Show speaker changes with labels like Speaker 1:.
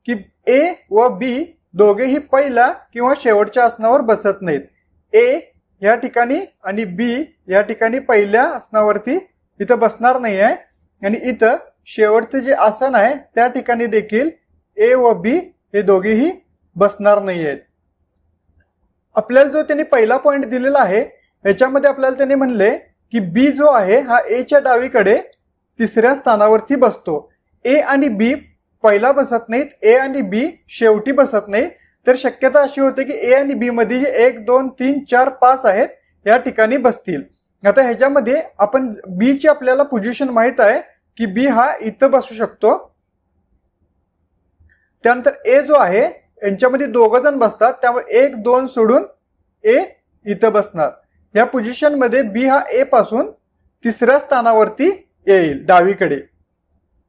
Speaker 1: की ए व बी दोघेही पहिल्या किंवा शेवटच्या आसनावर बसत नाहीत. ए या ठिकाणी आणि बी या ठिकाणी पहिल्या आसनावरती इथं बसणार नाही आहे आणि इथं शेवटचे जे आसन आहे त्या ठिकाणी देखील ए व बी हे दोघेही बसणार नाही आहेत. आपल्याला जो त्यांनी पहिला पॉइंट दिलेला आहे याच्यामध्ये आपल्याला त्यांनी म्हणले की बी जो आहे हा ए च्या डावीकडे तिसऱ्या स्थानावरती बसतो. ए आणि बी पहिला बसत नाहीत, ए आणि बी शेवटी बसत नाही. तर शक्यता अशी होते की ए आणि बी मध्ये जे 1 2 3 4 5 आहेत या ठिकाणी बसतील. आता ह्याच्यामध्ये आपण बी ची आपल्याला पोझिशन माहित आहे की बी हा इथं बसू शकतो. त्यानंतर ए जो आहे यांच्यामध्ये दोघ जण बसतात, त्यामुळे 1 2 सोडून ए इथं बसणार. या पोझिशन मध्ये बी हा ए पासून तिसऱ्या स्थानावरती येईल डावीकडे.